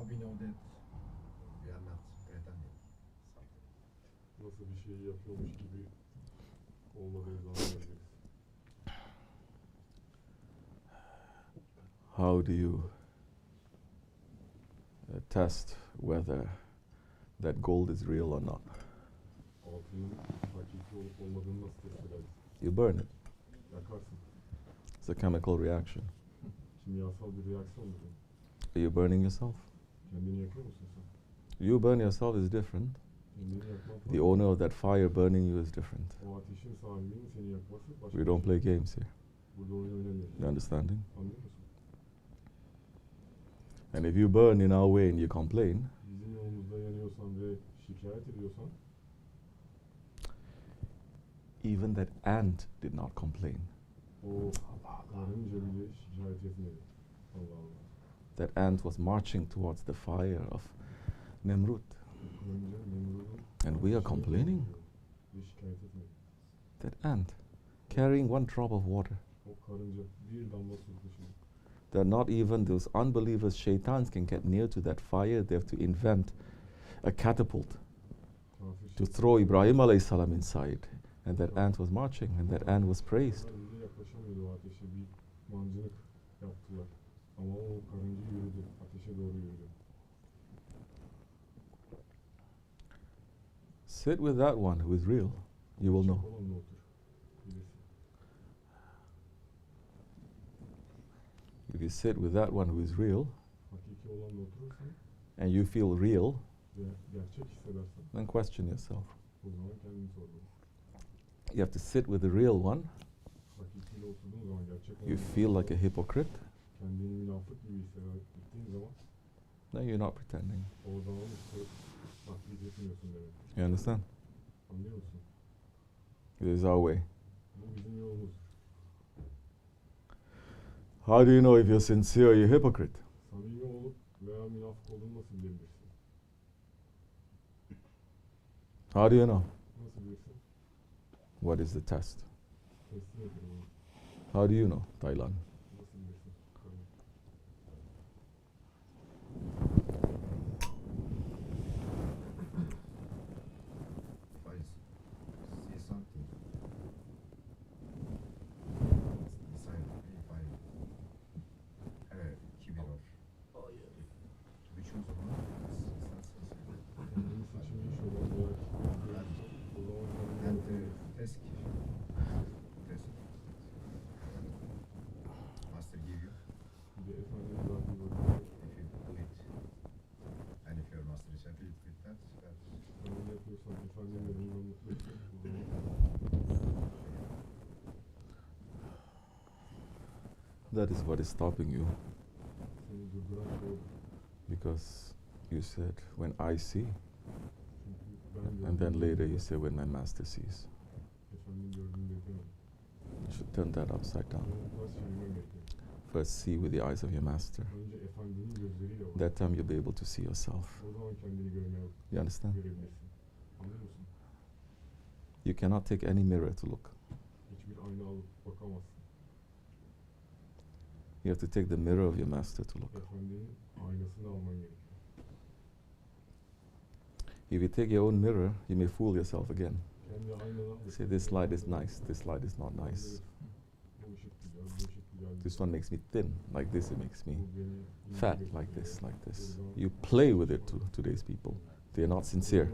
how we know that we are not pretending something? Nasıl bir şey yapıyormuş gibi olmadığı zaman biliriz. How do you test whether that gold is real or not? Altının hakiki olup olmadığını nasıl test ederiz? You burn it. Yakarsın. It's a chemical reaction. Kimyasal bir reaksiyon bu. Are you burning yourself? Kendini yakıyor musun sen? You burn yourself is different. Kendini yakman The farklı. owner of that fire burning you is different. O ateşin sahibinin seni yakması başka We don't bir şey. play games here. Burada oyun oynamıyoruz. You understanding? Anlıyor musun? And if you burn in our way and you complain, Bizim yolumuzda yanıyorsan ve şikayet ediyorsan, even that ant did not complain. o karınca bile şikayet etmedi. Allah Allah. That ant was marching towards the fire of Nemrut. Karınca Nemrut'un And we are complaining. ve şikayet etmedi. That ant carrying one drop of water. O karınca bir damla su taşıdı. That not even those unbelievers, shaitans, can get near to that fire. They have to invent a catapult Kafir to throw Ibrahim alayhi salam inside. And that ant was marching, and that ant was praised. Karınca yaklaşamıyordu o ateşe. Bir mancınık yaptılar. Ama o karınca yürüdü. Ateşe doğru yürüdü. Sit with that one who is real. You will know. Gerçek olanla otur. Bilirsin. If you sit with that one who is real, Hakiki olanla oturursan and you feel real, ve gerçek hissedersen then question yourself. o zaman kendini sorgula. You have to sit with the real one. Hakikiyle oturduğun zaman gerçek You olanla feel like a hypocrite. kendini münafık gibi hissettiğin zaman No, you're not pretending. o zaman işte taklit etmiyorsun demek. You understand? Anlıyor musun? This is our way. Bu bizim yolumuz. How do you know if you're sincere or you're hypocrite? Samimi olup veya münafık olduğunu nasıl bilebilirsin? How do you know? Nasıl bilirsin? What is the test? Teslim edin onu. How do you know, Thailand? Nasıl bilirsin? Tamam. If I see something inside of me, if I have a kibir or to be chosen one, it's not sincere. Kendini seçilmiş olan olarak o zaman And kendini test master give you bir de efendim verdiği vakit if you do it, and if your master is happy with that, sen bunu yapıyorsan efendim ve bununla mutluysan o zaman That is what is stopping you. seni durduran şey o. Because you said, when I see, Çünkü ben and then gördüğüm later you gibi say, when my master sees. efendim gördüğümde demedim. You should turn that upside down. Onu ters çevirmem gerekiyor. First, see with the eyes of your master. Önce efendinin gözleriyle bak. That time you'll be able to see yourself. O zaman kendini görmeye You understand? görebilirsin. Anlıyor musun? You cannot take any mirror to look. Hiçbir ayna alıp bakamazsın. You have to take the mirror of your master to look. Efendinin aynasını alman gerekiyor. If you take your own mirror, you may fool yourself again. Kendi aynana You say, this light is nice, this light is not nice. Bu ışık güzel, bu ışık güzel. This one makes me thin, like this it makes me Bu beni fat, like this, like this. You play with it to today's people. They are not sincere.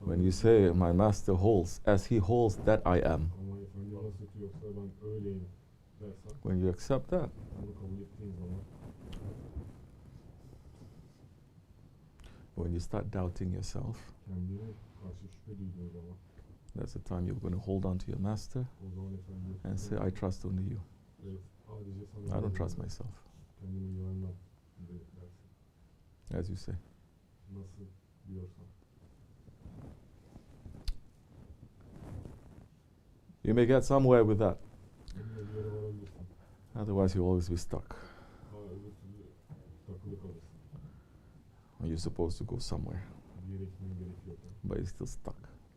When you say, my master holds, as he holds, that I am. Ama efendim nasıl tutuyorsa ben öyleyim dersen, When you accept that, bunu kabul ettiğin zaman, when you start doubting yourself, kendine karşı şüphe duyduğun zaman, that's the time you're going to hold on to your master o zaman efendim and say, I trust only you. evet, sadece sana I don't güvenirim, trust myself, kendime güvenmem dersin. as you say. Nasıl diyorsan. You may get somewhere with that. Onunla bir yere varabilirsin. Otherwise, you'll always be stuck. Ama öbür türlü takılı kalırsın. When you're supposed to go somewhere, Bir yere gitmen gerekiyorken but you're still stuck.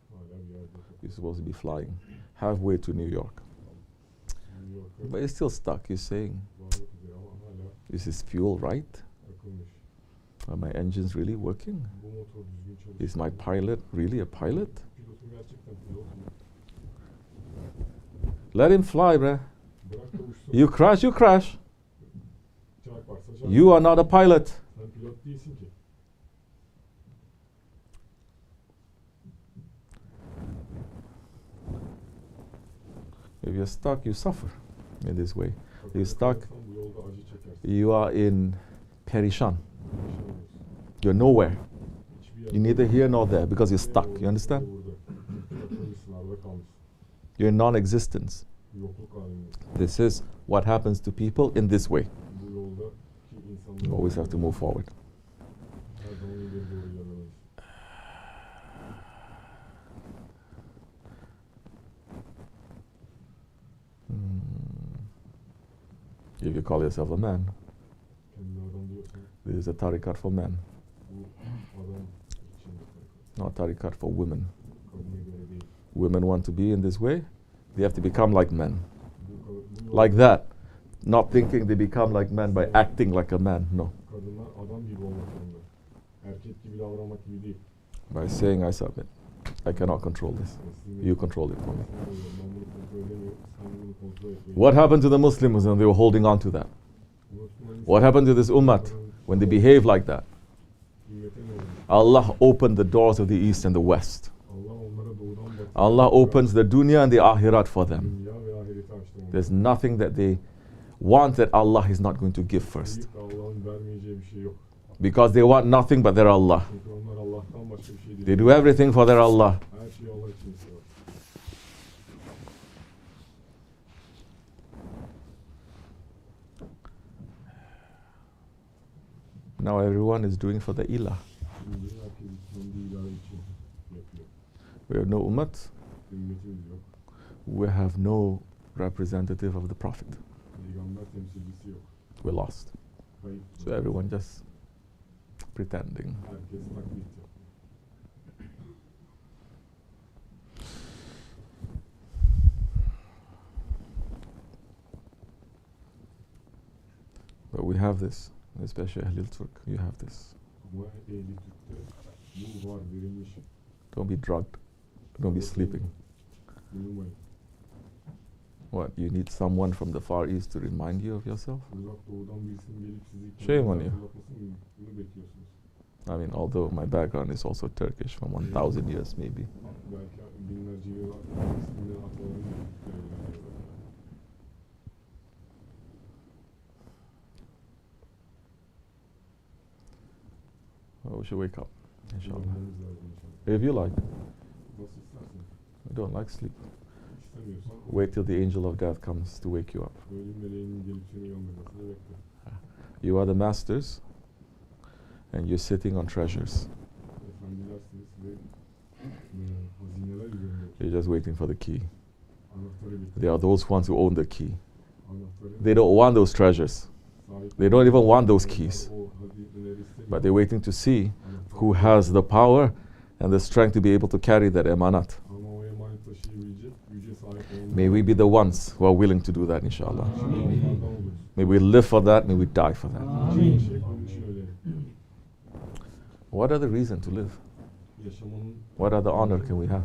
hala bir yerde takılı. You're supposed to be flying halfway to New York, New York'a but you're still stuck. You're saying, varmak üzere ama hala is this fuel right? takılmış. Are my engines really working? Bu motor düzgün çalışıyor. Is my pilot really a pilot? Pilotum gerçekten pilot mu? Let him fly, bruh. Bırak da uçsun. You crash, you crash. Çark varsa çark. You are not a pilot. Sen pilot değilsin ki. If you're stuck, you suffer in this way. Bak, You're stuck, yaparsan bu yolda acı çekersin. you are in perishan. Perişan olursun. You're nowhere. Hiçbir You're yerde neither here nor there because you're ne stuck. orada, You understand? ne burada. Takılmışsın, arada kalmışsın. You're in non-existence. Yokluk halinde. This is what happens to people in this way. Bu yoldaki insanlar You always have to move forward. her zaman ileri doğru ilerlemeliyiz. If you call yourself a man, Kendine adam diyorsan this is a tariqat for men, bu adam için not tariqat for women. kadına göre değil. Women want to be in this way, they have to become like men. Bu yol- Like that. Not thinking they become like men by acting like a man. No. Kadınlar adam gibi olmak zorunda. Erkek gibi davranmak gibi değil. By saying I submit. I cannot control this. You control it for me. Ben bunu kontrol edemiyorum. Sen bunu kontrol et. What happened to the Muslims when they were holding on to that? What happened to this ummah when they behave like that? Allah opened the doors of the east and the west. Allah onlara doğudan batıya Allah opens the dunya and the akhirat for them. dünya ve ahireti açtı onlara. There's nothing that they want that Allah is not going to give first. Deyip de Allah'ın vermeyeceği bir şey yok. Because they want nothing but their Allah. Çünkü onlar Allah'tan başka bir şey değil. They do everything for their Allah. Her şeyi Allah için istiyor. Now everyone is doing for the ilah. Şimdi herkes kendi ilah için yapıyor. We have no ummat. Ümmetimiz yok. We have no representative of the Prophet. Peygamber temsilcisi yok. We're lost. Kayıp. So everyone just pretending. Herkes taklit yapıyor. But we have this, especially Ahlul Turk. You have this. Ama ehli Türk'te bu var verilmiş. Don't be drugged. Don't be sleeping. Uyumayın. What? You need someone from the Far East to remind you of yourself? Uzak doğudan birisinin gelip sizi Shame on you. hatırlatmasını mı? Bunu bekliyorsunuz. I mean, although my background is also Turkish from 1,000 years, maybe. Belki binlerce yıl aslında atalarını Well, we should wake up, inshallah. kullanmamız lazım inşallah. If you like. Nasıl istersen. I don't like sleep. İstemiyorsan Wait till the angel of death comes to wake you up. ölüm meleğinin gelip seni uyandırmasını bekle. You are the masters, and you're sitting on treasures. Efendilersiniz ve hazineler üzerinde You're just waiting for the key. anahtarı bekle. They are those ones who own the key. Anahtarı They don't want those treasures, sahip they don't even want those olanlar keys. o hazineleri istemiyor. but they're waiting to see Anahtarı who has the power and the strength to be able to carry that emanat. ama o emanet taşıyabilecek güce sahip olanlar. May we be the ones who are willing to do that, inshallah. Onlardan oluruz. May we live for that, may we die for that. Şey, onun için öyle. What other reason to live? Yaşamanın What other honor can we have?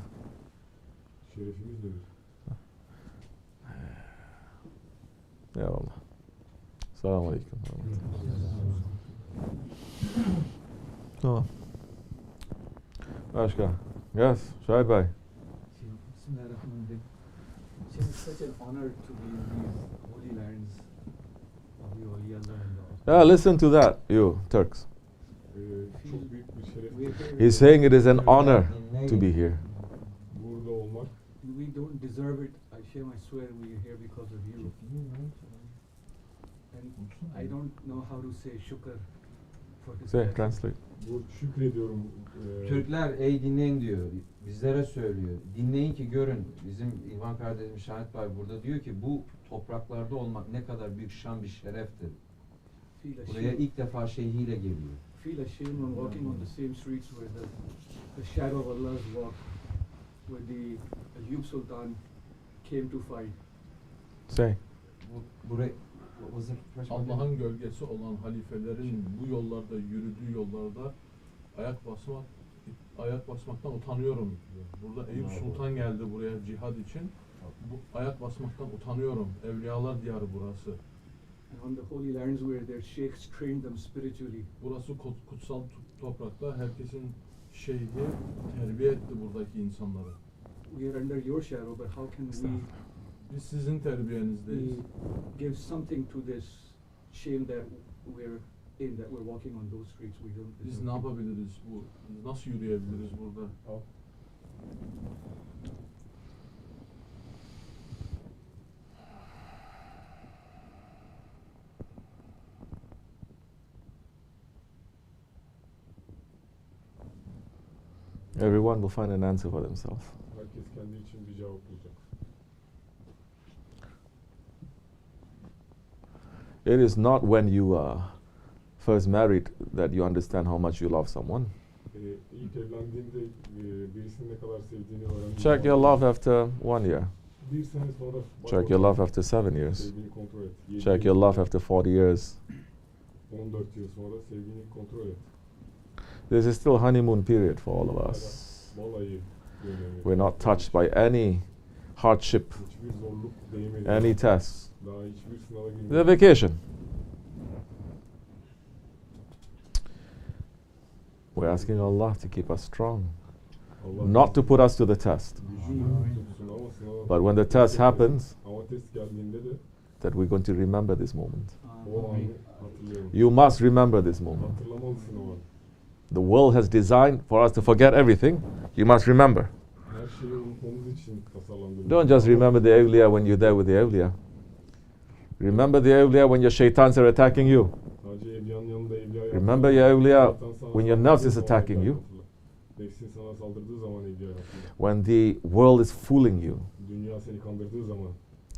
şerefimiz nedir? Ya Allah. Selamun Aleyküm. Tamam. Başka? Yes, Şahit Bey. Bismillahirrahmanirrahim. It's such an honor to be in these holy lands of the awliyaullah and the Yeah, listen to that, you Turks. Çok büyük bir şeref. We're here- He's saying it is an honor to be here. Burada olmak we don't deserve it. Hashem, I swear we're here because of you. And I don't know how to say shukr for this. Say, blessing. translate. bu şükrediyorum. Türkler ey dinleyin diyor. Bizlere söylüyor. Dinleyin ki görün. Bizim İlhan kardeşim Şahit Bey burada diyor ki bu topraklarda olmak ne kadar büyük şan bir şereftir. Feel Buraya ashamed. ilk defa şeyhiyle geliyor. Feel ashamed on walking on the same streets where the shadow of Allah's walked, where the Ayyub Sultan came to fight. Say. Buraya What was the first one? Allah'ın gölgesi olan halifelerin bu yollarda, yürüdüğü yollarda ayak basmaktan utanıyorum. Burada Eyüp Sultan geldi buraya cihad için. Bu ayak basmaktan utanıyorum. Evliyalar diyarı burası. And on the holy lands where their sheikhs trained them spiritually. Burası kutsal toprakta herkesin şeyhi terbiye etti buradaki insanları. We are under your shadow, but how can we Biz sizin terbiyenizdeyiz. give something to this shame that we're in, that we're walking on those streets? We don't. Biz ne yapabiliriz? Nasıl yürüyebiliriz burada? Everyone will find an answer for themselves. Herkes kendi için bir cevap bulacak. It is not when you first married that you understand how much you love someone. İlk evlendiğinde birisini ne kadar sevdiğini öğrendiğin Check your love after 1 year. Bir sene sonra Check your love after 7 years. sevgini kontrol et. Check your love after 40 years. 14 yıl sonra sevgini kontrol et. This is still honeymoon period for all of us. Vallahi We're not touched by any hardship, hiçbir zorluk değmedi. any test. Daha hiçbir sınava It's a girmedi. vacation. We're asking Allah to keep us strong, Allah not to put us to the test. gücünü tutsun ama sınava But when the test happens, ama test geldiğinde de that we're going to remember this moment. o anı hatırlayalım. You must remember this moment. Hatırlamalısın o an. The world has designed for us to forget everything. You must remember. Her şeyi unutmamız için tasarlandı. Don't just remember the awliya when you're there with the awliya. Remember the awliya when your shaitans are attacking you. Sadece evliyanın yanında evliya Remember your awliya when your nafs is attacking you. Nefsin sana saldırdığı zaman evliya hatırla. When the world is fooling you. Dünya seni kandırdığı zaman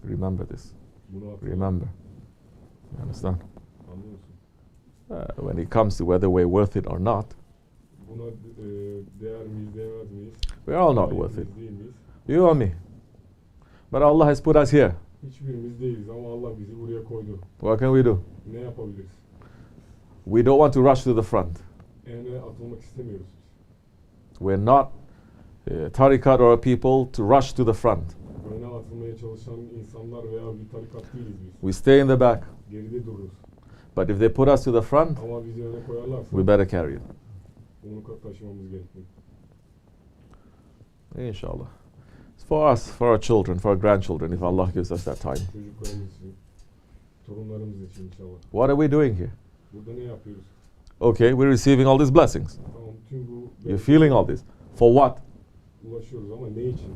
Remember this. bunu hatırla. Remember. You understand? Anlıyor musun? When it comes to whether we're worth it or not, Buna değer miyiz, değmez miyiz? we're all not Layık worth it. mıyız, değil miyiz? You or me. But Allah has put us here. Hiçbirimiz değiliz ama Allah bizi buraya koydu. What can we do? Ne yapabiliriz? We don't want to rush to the front. Öne atılmak istemiyoruz. We're not tariqat or a people to rush to the front. Öne atılmaya çalışan insanlar veya bir tarikat değiliz biz. We stay in the back. Geride dururuz. But if they put us to the front, Ama bizi öne koyarlarsa we better carry it. onu taşımamız gerekir. Inshallah. It's for us, for our children, for our grandchildren, if Allah gives us that time. Çocuklarımız için, torunlarımız için inşallah. What are we doing here? Burada ne yapıyoruz? Okay, we're receiving all these blessings. Tamam, tüm bu You're feeling all this. For what? ulaşıyoruz ama ne için?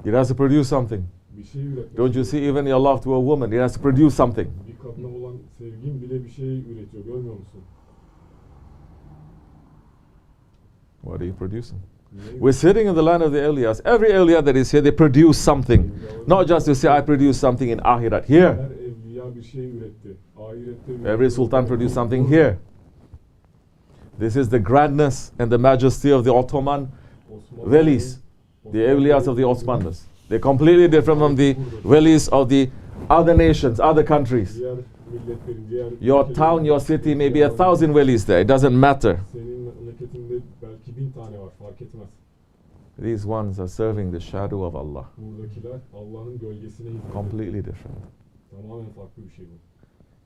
It has to produce something. Bir şey üretmek. Don't you see, even your love to a woman, it has to produce something. Bir kadına olan sevgin bile bir şey üretiyor, görmüyor musun? What are you producing? Ne We're sitting in the land of the awliyas. Every awliya that is here, they produce something. Not just to say, I produce something in Akhirat. Here. Her evliya bir şey üretti. Ahirette üretti. Every sultan produced something here. This is the grandness and the majesty of the Ottoman Osmanlı- velis, the awliyas of the Osmanlis. They're completely different from the velis of the other nations, other countries. Diğer milletlerin, diğer Your ülkelerin- town, your city, may be 1,000 velis there. It doesn't matter. Senin memleketinde belki 1000 tane var, fark etmez. These ones are serving the shadow of Allah. Buradakiler Allah'ın gölgesine hizmet ediyor. Completely different. Tamamen farklı bir şey bu.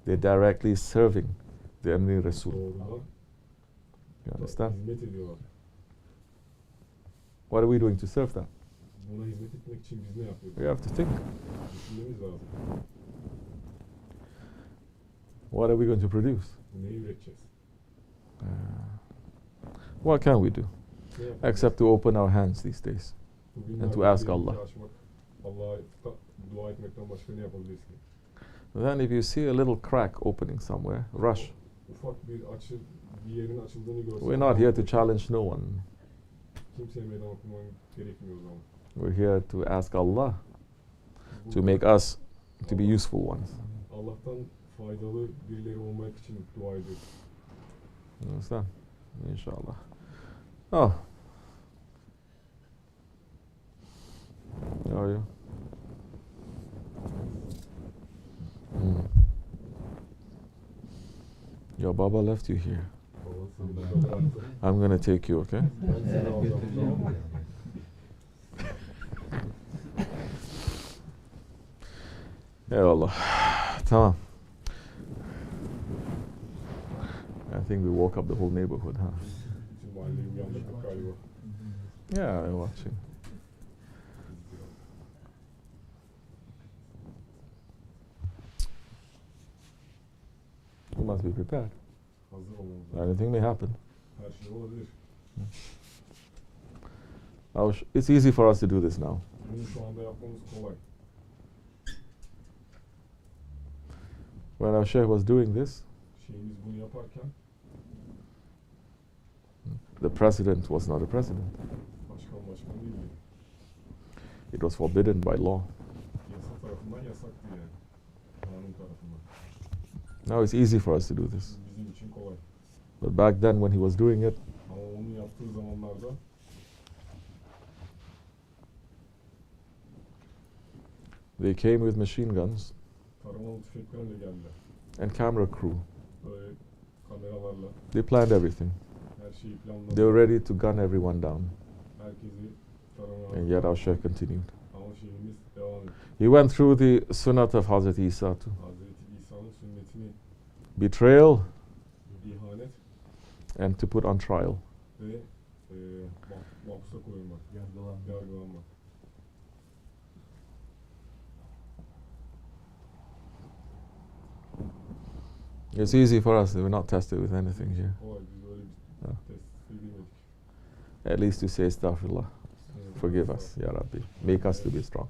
They're directly serving the Emri Rasul. Doğrudan You understand? hizmet ediyorlar. What are we doing to serve that? Buna hizmet etmek için biz ne yapıyoruz? We have to think. Düşünmemiz lazım. What are we going to produce? Neyi üreteceğiz? What can we do? Ne yapacağız? Except to open our hands these days. Bugünlerde and to ask elimizi Allah. açmak, Allah'a dua etmekten başka ne yapabiliriz ki? Then if you see a little crack opening somewhere, rush. Ufak bir bir yerin açıldığını görsen. We're not here to challenge no one. Kimseye meydan okuman gerekmiyor o zaman. We're here to ask Allah to Burada make us to be useful ones. Allah'tan faydalı birileri olmak için dua ediyoruz. You understand? Inshallah. Oh. How are you? Your Baba left you here. Baba seni burada bıraktı. I'm going to take you, okay? Ben seni alacağım. Eyvallah. Tamam. I think we woke up the whole neighborhood, huh? Bütün mahalleyi uyandırdık galiba. Yeah, I'm watching. You must be prepared. Hazır olmamız lazım. Anything may happen. Her şey olabilir. It's easy for us to do this now. Bunu şu anda yapmamız kolay. When our Sheikh was doing this, Şeyimiz bunu yaparken the president was not a president. başkan değildi. It was forbidden by law. Yasa tarafından yasaktı yani. Kanun tarafından. Now it's easy for us to do this. Bizim için kolay. But back then when he was doing it, Ama onu yaptığı zamanlarda they came with machine guns taramalı tüfeklerle geldiler. and camera crew. Böyle kameralarla They planned everything. her şeyi They were planladılar. ready to gun everyone down. Herkesi And yet our taramalar. Sheikh continued. Ama şeyimiz devam etti. He went through the sunnat of Hazrat Isa too. Hazreti İsa'nın sünnetini Betrayal ihanet and to put on trial. ve mahpusa koyulmak, yargılanmak. It's easy for us. We're not tested with anything here. Kolay, biz öyle bir Ha. test edilmedik. At least to say astaghfirullah. Forgive us, Ya Rabbi. Make us to be strong.